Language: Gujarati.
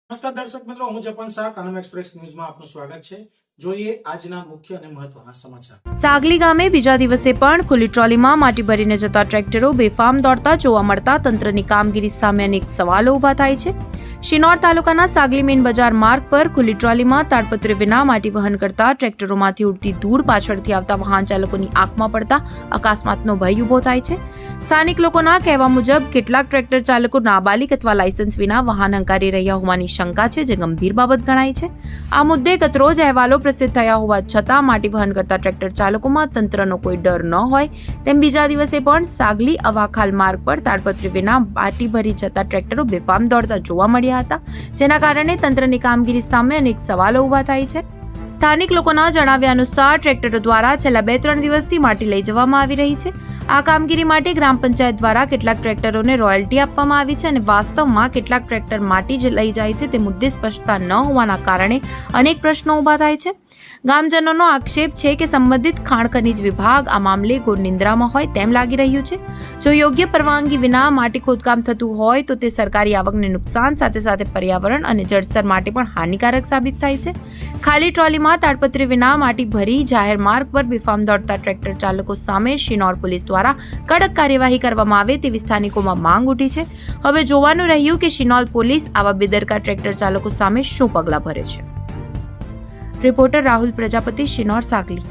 નમસ્કાર દર્શક મિત્રો, હું જપન શાહ કાનમ એક્સપ્રેસ ન્યૂઝમાં આપનું સ્વાગત છે। જોઈએ આજના મુખ્ય અને મહત્વના સમાચાર। સાગલી ગામે બીજા દિવસે પણ ખુલ્લી ટ્રોલીમાં માટી ભરીને જતા ટ્રેક્ટરો બેફામ દોડતા જોવા મળતા તંત્રની કામગીરી સામે અનેક સવાલો ઉભા થાય છે। શિનોર તાલુકાના સાગલી મેઇન બજાર માર્ગ પર ખુલ્લી ટ્રોલીમાં તાડપત્રી વિના માટી વહન કરતા ટ્રેક્ટરોમાંથી ઉડતી ધૂળ પાછળથી આવતા વાહન ચાલકોની આંખમાં પડતા અકસ્માતનો ભય ઉભો થાય છે। સ્થાનિક લોકોના કહેવા મુજબ કેટલાક ટ્રેક્ટર ચાલકો નાબાલિગ અથવા લાયસન્સ વિના વાહન હંકારી રહ્યા હોવાની શંકા છે, જે ગંભીર બાબત ગણાય છે। આ મુદ્દે ગતરોજ અહેવાલો પ્રસિદ્ધ થયા હોવા છતાં માટી વહન કરતા ટ્રેક્ટર ચાલકોમાં તંત્રનો કોઈ ડર ન હોય તેમ બીજા દિવસે પણ સાગલી અવાખાલ માર્ગ પર તાડપત્રી વિના માટી ભરી જતા ટ્રેક્ટરો બેફામ દોડતા જોવા મળ્યા હતા, જેના કારણે તંત્રની કામગીરી સામે અનેક સવાલો ઉભા થાય છે। સ્થાનિક લોકોના જણાવ્યા અનુસાર ટ્રેક્ટરો દ્વારા છેલ્લા 2-3 દિવસથી માટી લઈ જવામાં આવી રહી છે। આ કામગીરી માટે ગ્રામ પંચાયત દ્વારા કેટલાક ટ્રેક્ટરોને રોયલ્ટી આપવામાં આવી છે અને વાસ્તવમાં કેટલાક ટ્રેક્ટર માટી જ લઈ જાય છે તે મુદ્દે સ્પષ્ટતા ન હોવાના કારણે અનેક પ્રશ્નો ઉભા થાય છે। ગામજનોનો આક્ષેપ છે કે સંબંધિત ખાણ ખનીજ વિભાગ આ મામલે ઘોર નિંદ્રામાં હોય તેમ લાગી રહ્યું છે। જો યોગ્ય પરવાનગી વિના માટી ખોદકામ થતું હોય તો તે સરકારી આવકને નુકસાન સાથે સાથે પર્યાવરણ અને જળસ્તર માટે પણ હાનિકારક સાબિત થાય છે। ખાલી ટ્રોલીમાં તાડપત્રી વિના માટી ભરી જાહેર માર્ગ પર બેફામ દોડતા ટ્રેક્ટર ચાલકો સામે શિનોર પોલીસ દ્વારા કડક કાર્યવાહી કરવામાં આવે તેવી સ્થાનિકોમાં માંગ ઉઠી છે। હવે જોવાનું રહ્યું કે શિનોર પોલીસ આવા બેદરકાર ટ્રેક્ટર ચાલકો સામે શું પગલાં ભરે છે। રિપોર્ટર રાહુલ પ્રજાપતિ, શિનોર, સાગલી।